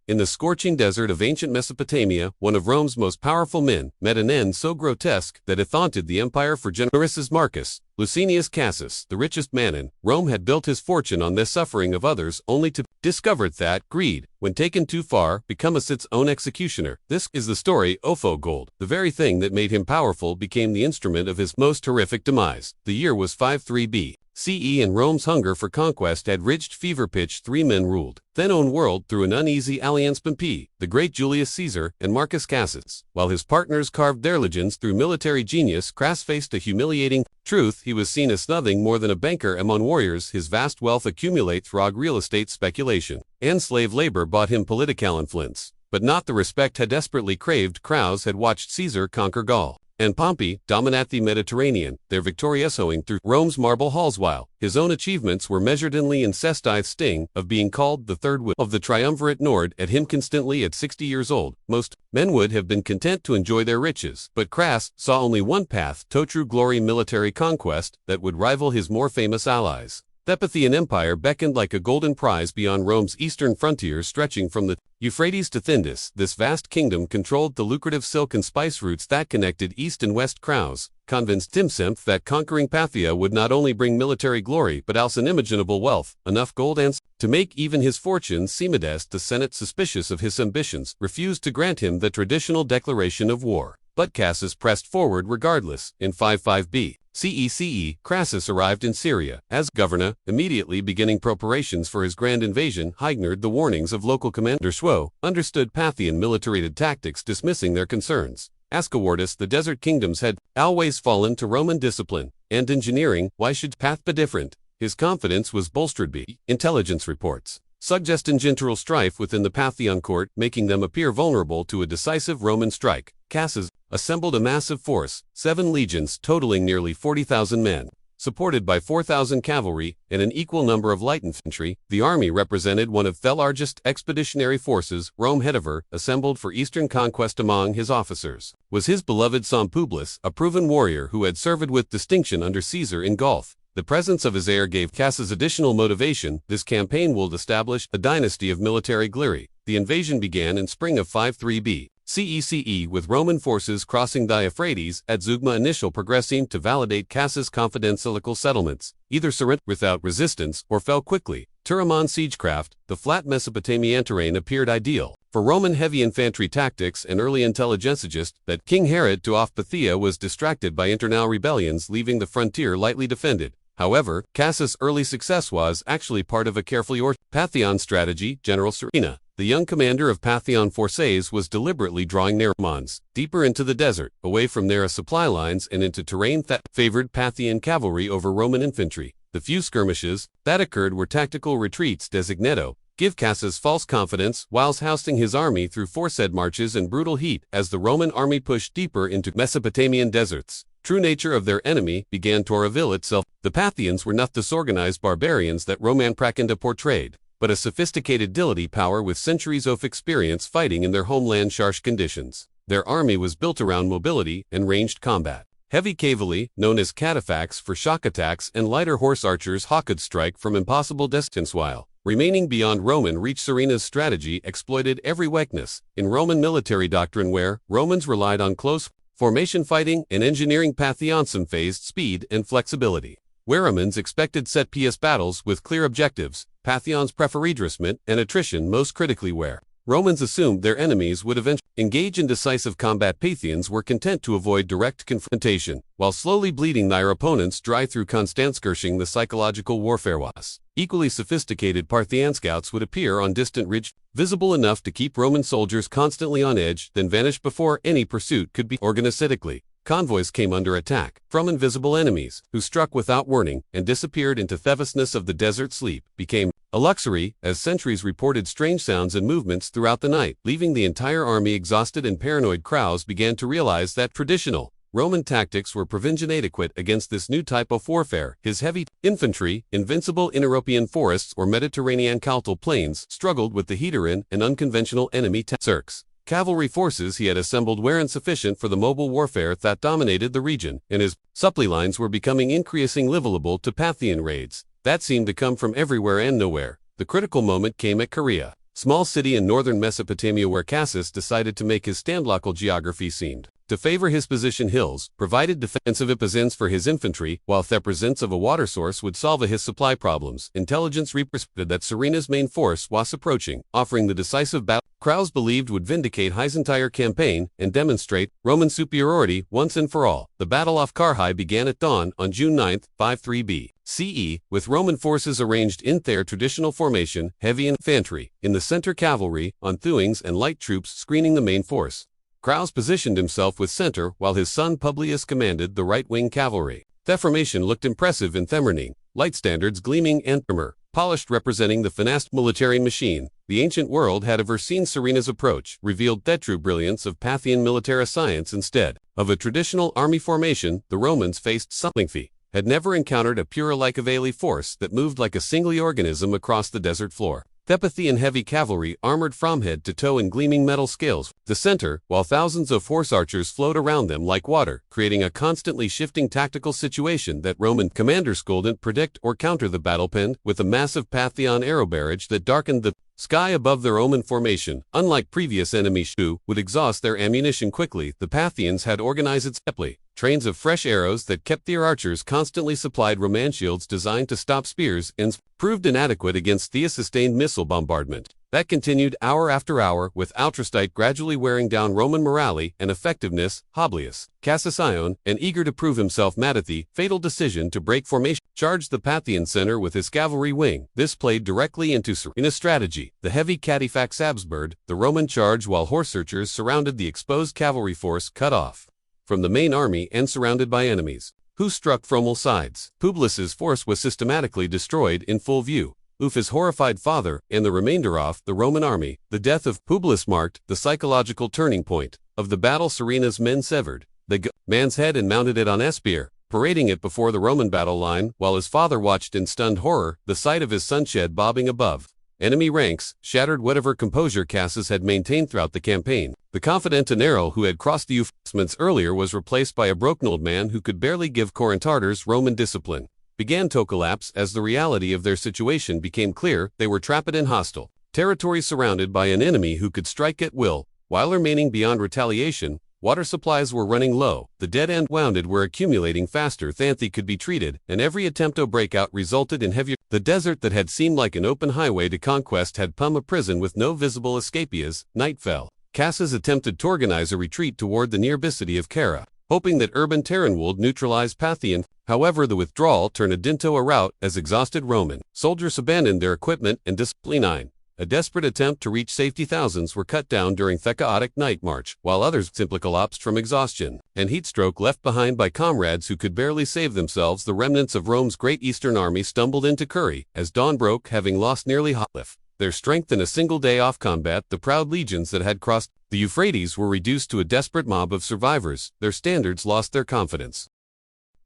In the scorching desert of ancient Mesopotamia, one of Rome's most powerful men met an end so grotesque that it haunted the empire for generations. Marcus Licinius Crassus, the richest man in Rome, had built his fortune on the suffering of others, only to discover that greed, when taken too far, becomes its own executioner. This is the story of gold. The very thing that made him powerful became the instrument of his most horrific demise. The year was 53 BCE, and Rome's hunger for conquest had reached fever pitch. Three men ruled then own world through an uneasy alliance: Pompey, the great Julius Caesar, and Marcus Crassus. While his partners carved their legends through military genius, Crassus faced a humiliating truth. He was seen as nothing more than a banker among warriors. His vast wealth accumulated through real estate speculation, and slave labor bought him political influence, but not the respect he desperately craved. Crassus had watched Caesar conquer Gaul and Pompey dominate the Mediterranean, their victorious owing through Rome's marble halls, while his own achievements were measured in the incensed sting of being called the third wheel of the triumvirate gnawed at him constantly. At 60 years old, most men would have been content to enjoy their riches, but Crassus saw only one path to true glory: military conquest that would rival his more famous allies. The Parthian Empire beckoned like a golden prize beyond Rome's eastern frontiers, stretching from the Euphrates to Indus. This vast kingdom controlled the lucrative silk and spice routes that connected east and west. Crassus convinced himself that conquering Parthia would not only bring military glory but also unimaginable wealth, enough gold and to make even his fortune seem modest. The Senate, suspicious of his ambitions, refused to grant him the traditional declaration of war, but Crassus pressed forward regardless. In 55 BCE, Crassus arrived in Syria as governor, immediately beginning preparations for his grand invasion. He ignored the warnings of local commander Schwo, understood Parthian military tactics, dismissing their concerns. As cowardice, the desert kingdoms had always fallen to Roman discipline and engineering. Why should path be different? His confidence was bolstered by intelligence reports suggesting general strife within the Paththeon court, making them appear vulnerable to a decisive Roman strike. Crassus assembled a massive force, 7 legions totaling nearly 40,000 men, supported by 4,000 cavalry and an equal number of light infantry. The army represented one of the largest expeditionary forces Rome had ever assembled for eastern conquest. Among his officers was his beloved son Publus, a proven warrior who had served with distinction under Caesar in Gaul. The presence of his heir gave Crassus additional motivation. This campaign would establish a dynasty of military glory. The invasion began in spring of 53 BCE, with Roman forces crossing the Euphrates at Zeugma. Initial progress seemed to validate Crassus' confidential settlements either surrendered without resistance or fell quickly. Turamon siegecraft, the flat Mesopotamian terrain appeared ideal for Roman heavy infantry tactics, and early intelligence suggested that King Herod to off Parthia was distracted by internal rebellions, leaving the frontier lightly defended. However, Crassus' early success was actually part of a carefully ordered Parthian strategy. General Serena, the young commander of Parthian forces, was deliberately drawing their Romans deeper into the desert, away from their supply lines and into terrain that favored Parthian cavalry over Roman infantry. The few skirmishes that occurred were tactical retreats designated give Crassus false confidence, whilst housing his army through forced marches and brutal heat as the Roman army pushed deeper into Mesopotamian deserts. True nature of their enemy began to reveal itself. The Parthians were not disorganized barbarians that Roman propaganda portrayed, but a sophisticated deity power with centuries of experience fighting in their homeland harsh conditions. Their army was built around mobility and ranged combat. Heavy cavalry, known as cataphacs for shock attacks, and lighter horse archers who could strike from impossible distance while remaining beyond Roman reach. Serena's strategy exploited every weakness in Roman military doctrine, where Romans relied on close formation fighting and engineering. Parthians phased speed and flexibility, where Romans expected set-piece battles with clear objectives. Parthians prefer redressment and attrition, most critically, where Romans assumed their enemies would eventually engage in decisive combat. Parthians were content to avoid direct confrontation, while slowly bleeding their opponents dry through constant skirmishing. The psychological warfare was equally sophisticated. Parthian scouts would appear on distant ridge, visible enough to keep Roman soldiers constantly on edge, then vanish before any pursuit could be organizedly. Convoys came under attack from invisible enemies, who struck without warning and disappeared into the vastness of the desert. Sleep became a luxury, as sentries reported strange sounds and movements throughout the night, leaving the entire army exhausted and paranoid. Crassus began to realize that traditional Roman tactics were provision adequate against this new type of warfare. His heavy infantry, invincible in European forests or Mediterranean coastal plains, struggled with the heterogeneous and unconventional enemy tactics. Cavalry forces he had assembled were insufficient for the mobile warfare that dominated the region, and his supply lines were becoming increasingly vulnerable to Parthian raids that seemed to come from everywhere and nowhere. The critical moment came at Carrhae. small city in northern Mesopotamia where Crassus decided to make his stand. Local geography seemed to favor his position. Hills provided defensive positions for his infantry, while the presence of a water source would solve his supply problems. Intelligence reported that Serena's main force was approaching, offering the decisive battle Crowes believed would vindicate his entire campaign and demonstrate Roman superiority once and for all. The Battle of Karhai began at dawn on June 9, 53 BCE, with Roman forces arranged in their traditional formation, heavy infantry in the center, cavalry on thewings, and light troops screening the main force. Crowes positioned himself with center while his son Publius commanded the right-wing cavalry. The formation looked impressive in Themerning, light standards gleaming and armor polished representing the finest military machine. The ancient world had ever seen. Serena's approach revealed the true brilliance of Parthian military science. Instead of a traditional army formation, the Romans faced something they had never encountered: a pure like Avali force that moved like a single organism across the desert floor. The Paththeon heavy cavalry armored from head to toe in gleaming metal scales, the center, while thousands of horse archers flowed around them like water, creating a constantly shifting tactical situation that Roman commanders couldn't predict or counter. The battle pinned with a massive Paththeon arrow barrage that darkened the sky above their Roman formation. Unlike previous enemies who would exhaust their ammunition quickly, the Parthians had organized deftly trains of fresh arrows that kept their archers constantly supplied. Roman shields designed to stop spears and proved inadequate against the sustained missile bombardment that continued hour after hour, with Outrastite gradually wearing down Roman morale and effectiveness. Publius, Cassius, and eager to prove himself, made at the fatal decision to break formation, charged the Parthian center with his cavalry wing. This played directly into Serena's strategy. The heavy catifax absorbed the Roman charge while horse archers surrounded the exposed cavalry force, cut off from the main army and surrounded by enemies who struck from all sides. Publius's force was systematically destroyed in full view of his horrified father and the remainder of the Roman army. The death of Publius marked the psychological turning point of the battle. Serena's men severed the man's head and mounted it on a spear, parading it before the Roman battle line, while his father watched in stunned horror. The sight of his son shed bobbing above enemy ranks shattered whatever composure Crassus had maintained throughout the campaign. The confident Nero who had crossed the Euphrates earlier was replaced by a broken old man who could barely give Corintards Roman discipline. Began to collapse as the reality of their situation became clear. They were trapped in hostile territory, surrounded by an enemy who could strike at will, while remaining beyond retaliation. Water supplies were running low, the dead and wounded were accumulating faster than they could be treated, and every attempt to break out resulted in heavier. The desert that had seemed like an open highway to conquest had become a prison with no visible escape. As night fell, Crassus attempted to organize a retreat toward the nearby city of Carrhae, hoping that urban terrain would neutralize Parthian. However, the withdrawal turned into a rout as exhausted Roman soldiers abandoned their equipment and discipline. A desperate attempt to reach safety. Thousands were cut down during the chaotic night march, while others simply collapsed from exhaustion and heatstroke, left behind by comrades who could barely save themselves. The remnants of Rome's great eastern army stumbled into Carrhae as dawn broke, having lost nearly half their strength in a single day of combat. The proud legions that had crossed the Euphrates were reduced to a desperate mob of survivors. Their standards lost their confidence,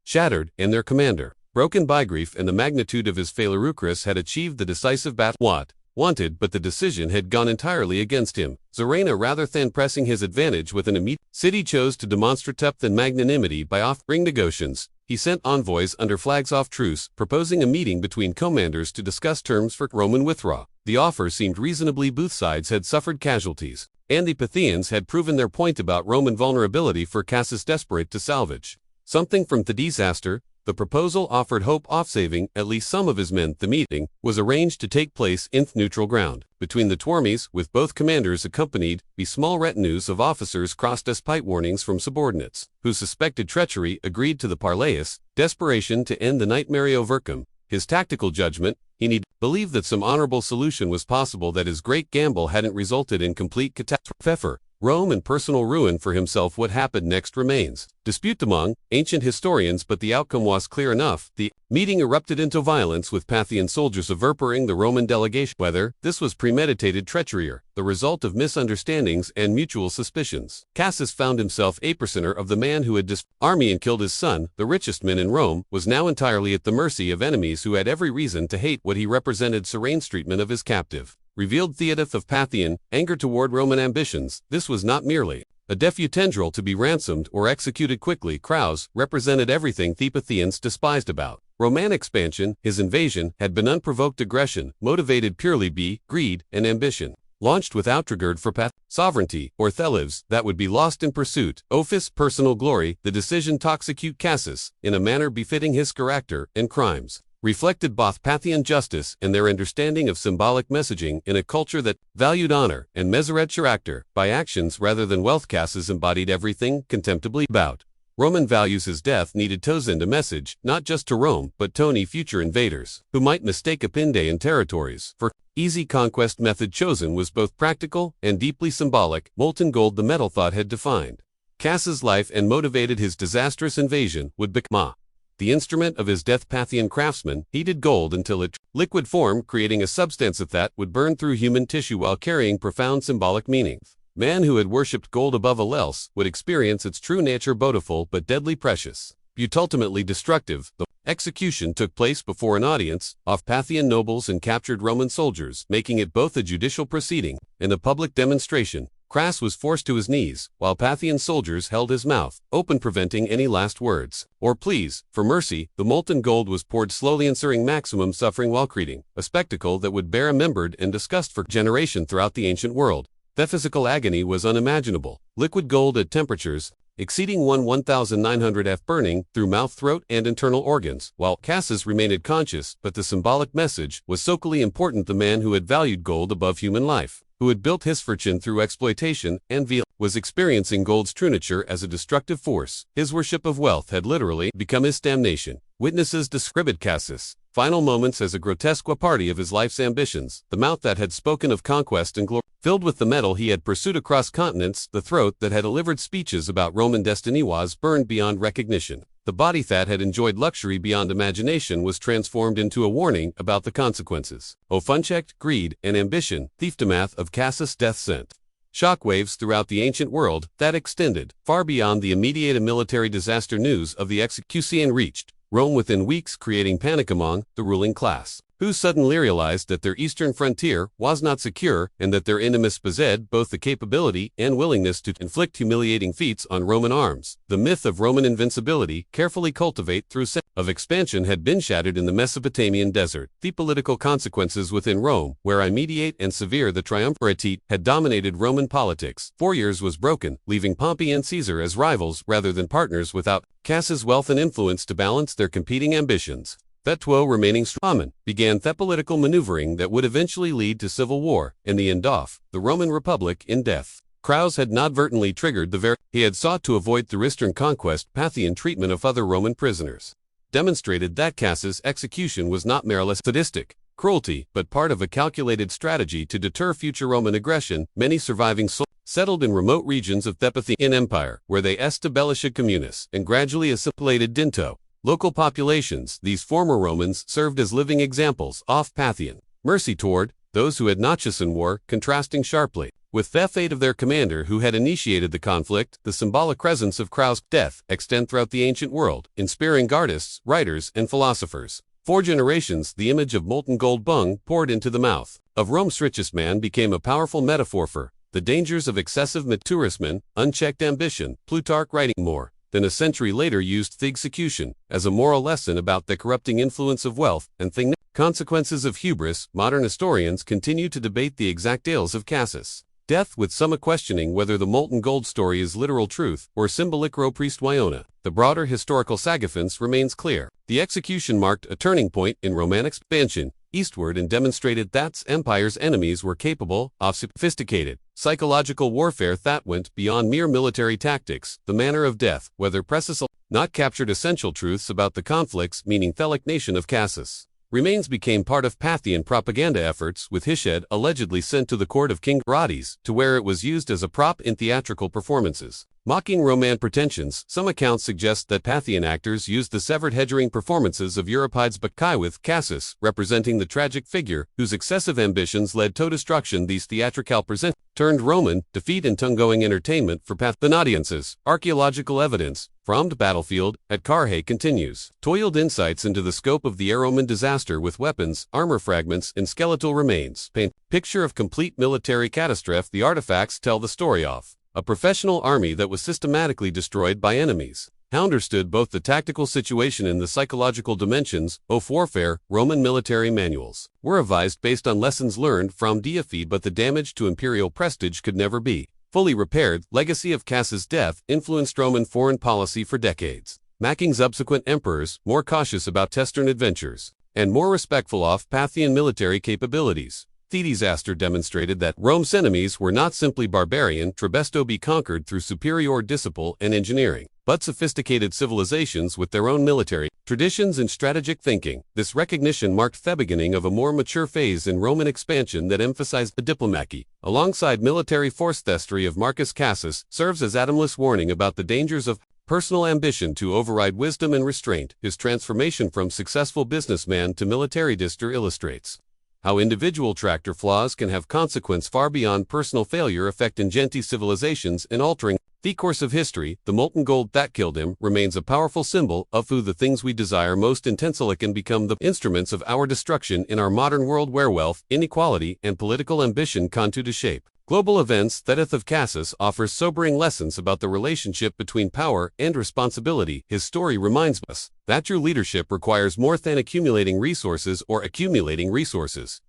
shattered, and their commander, broken by grief and the magnitude of his failure, Euchris had achieved the decisive battle wanted, but the decision had gone entirely against him. Serena, rather than pressing his advantage with an immediate city, chose to demonstrate depth and magnanimity by offering negotiations. He sent envoys under flags of truce, proposing a meeting between commanders to discuss terms for Roman withdrawal. The offer seemed reasonably. Both sides had suffered casualties, and the Parthians had proven their point about Roman vulnerability. For Crassus, desperate to salvage something from the disaster, the proposal offered hope of saving at least some of his men. The meeting was arranged to take place in neutral ground between the two armies, with both commanders accompanied by small retinues of officers. Crossed despite warnings from subordinates who suspected treachery, agreed to the parleys. Desperation to end the nightmare overcome his tactical judgment. He believed that some honorable solution was possible, that his great gamble hadn't resulted in complete catastrophe, Rome, and personal ruin for himself. What happened next remains disputed among ancient historians, but the outcome was clear enough. The meeting erupted into violence, with Parthian soldiers overpowering the Roman delegation. Whether this was premeditated treachery or the result of misunderstandings and mutual suspicions, Crassus found himself a prisoner of the man who had disarmed the army and killed his son. The richest man in Rome was now entirely at the mercy of enemies who had every reason to hate what he represented. Serene's treatment of his captive revealed the death of Parthian anger toward Roman ambitions. This was not merely a defu tendril to be ransomed or executed quickly. Crassus represented everything the Parthians despised about Roman expansion. His invasion had been unprovoked aggression, motivated purely by greed and ambition. launched without regard for sovereignty, or thelives, that would be lost in pursuit, office, personal glory, the decision to execute Crassus, in a manner befitting his character and crimes, reflected both Parthian justice and their understanding of symbolic messaging in a culture that valued honor and measured character by actions rather than wealth. Crassus embodied everything contemptibly about Roman values. His death needed to send a message, not just to Rome, but to any future invaders, who might mistake Apindaean territories for easy conquest. Method chosen was both practical and deeply symbolic. Molten gold, the metal thought had defined Crassus' life and motivated his disastrous invasion, would become the instrument of his death. Parthian craftsmen heated gold until it liquid form, creating a substance that would burn through human tissue while carrying profound symbolic meaning. Man who had worshipped gold above all else would experience its true nature, beautiful but deadly precious, but ultimately destructive. The execution took place before an audience of Parthian nobles and captured Roman soldiers, making it both a judicial proceeding and a public demonstration. Crassus was forced to his knees, while Parthian soldiers held his mouth open, preventing any last words or pleas for mercy. The molten gold was poured slowly, ensuring maximum suffering while creating a spectacle that would bear remembered and discussed for generations throughout the ancient world. The physical agony was unimaginable. Liquid gold at temperatures exceeding 1900 F, burning through mouth, throat, and internal organs, while Crassus remained conscious. But the symbolic message was socially important. The man who had valued gold above human life, who had built his fortune through exploitation and unveil, was experiencing gold's true nature as a destructive force. His worship of wealth had literally become his damnation. Witnesses described Crassus' final moments as a grotesque party of his life's ambitions, the mouth that had spoken of conquest and glory, filled with the metal he had pursued across continents, the throat that had delivered speeches about Roman destiny was burned beyond recognition. The body that had enjoyed luxury beyond imagination was transformed into a warning about the consequences of unchecked greed and ambition. The aftermath of Crassus' death sent shockwaves throughout the ancient world that extended far beyond the immediate military disaster. News of the execution reached Rome within weeks, creating panic among the ruling class, who suddenly realized that their eastern frontier was not secure and that their enemies possessed both the capability and willingness to inflict humiliating feats on Roman arms. The myth of Roman invincibility, carefully cultivated through centuries of expansion, had been shattered in the Mesopotamian desert. The political consequences within Rome, where immediate and severe, the triumvirate had dominated Roman politics. 4 years was broken, leaving Pompey and Caesar as rivals rather than partners, without Crassus' wealth and influence to balance their competing ambitions. That while remaining strong, began the political maneuvering that would eventually lead to civil war and the end of the Roman Republic in death. Crassus had inadvertently triggered the very he had sought to avoid through Eastern conquest. Parthian treatment of other Roman prisoners demonstrated that Crassus' execution was not merely sadistic cruelty, but part of a calculated strategy to deter future Roman aggression. Many surviving souls settled in remote regions of the Paththeon Empire, where they established communes and gradually assimilated into local populations. These former Romans served as living examples of Parthian mercy toward those who had not chosen war, contrasting sharply with the fate of their commander who had initiated the conflict. The symbolic presence of Crassus' death extend throughout the ancient world, inspiring artists, writers, and philosophers. For generations, the image of molten gold bung poured into the mouth of Rome's richest man became a powerful metaphor for the dangers of excessive materialism, unchecked ambition. Plutarch, writing more than a century later, used the execution as a moral lesson about the corrupting influence of wealth and the consequences of hubris. Modern historians continue to debate the exact tales of Crassus' death, with some questioning whether the molten gold story is literal truth or symbolic. Priest Iona. The broader historical saga remains clear. The execution marked a turning point in Roman expansion eastward and demonstrated that empire's enemies were capable of sophisticated psychological warfare that went beyond mere military tactics. The manner of death, whether precise, not captured essential truths about the conflicts, meaning the nation of Crassus remains, became part of Parthian propaganda efforts, with his head allegedly sent to the court of King Carrhae, to where it was used as a prop in theatrical performances. Mocking Roman pretensions, some accounts suggest that Parthian actors used the severed head during performances of Euripides' Bacchae, with Crassus representing the tragic figure whose excessive ambitions led to destruction. These theatrical present turned Roman defeat into ongoing entertainment for Parthian audiences. Archaeological evidence from the battlefield at Carrhae continues to yield insights into the scope of the Roman disaster, with weapons, armor fragments, and skeletal remains. Paint picture of complete military catastrophe. The artifacts tell the story of a professional army that was systematically destroyed by enemies. How understood both the tactical situation and the psychological dimensions of warfare. Roman military manuals were revised based on lessons learned from Death, but the damage to imperial prestige could never be fully repaired. Legacy of Crassus' death influenced Roman foreign policy for decades, making subsequent emperors more cautious about Western adventures and more respectful of Parthian military capabilities. The disaster demonstrated that Rome's enemies were not simply barbarian Trebesto be conquered through superior discipline and engineering, but sophisticated civilizations with their own military traditions and strategic thinking. This recognition marked the beginning of a more mature phase in Roman expansion that emphasized the diplomacy alongside military force. The history of Marcus Crassus serves as atomless warning about the dangers of personal ambition to override wisdom and restraint. His transformation from successful businessman to military dictator illustrates how individual character flaws can have consequence far beyond personal failure, affecting gentile civilizations and altering the course of history. The molten gold that killed him remains a powerful symbol of who the things we desire most intensely can become the instruments of our destruction in our modern world, where wealth, inequality, and political ambition continue to shape global events. The death of Crassus offers sobering lessons about the relationship between power and responsibility. His story reminds us that true leadership requires more than accumulating resources.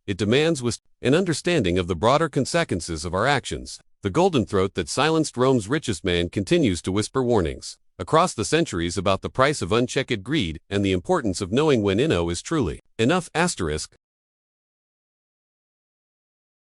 It demands wisdom and understanding of the broader consequences of our actions. The golden throat that silenced Rome's richest man continues to whisper warnings across the centuries about the price of unchecked greed and the importance of knowing when enough is truly enough.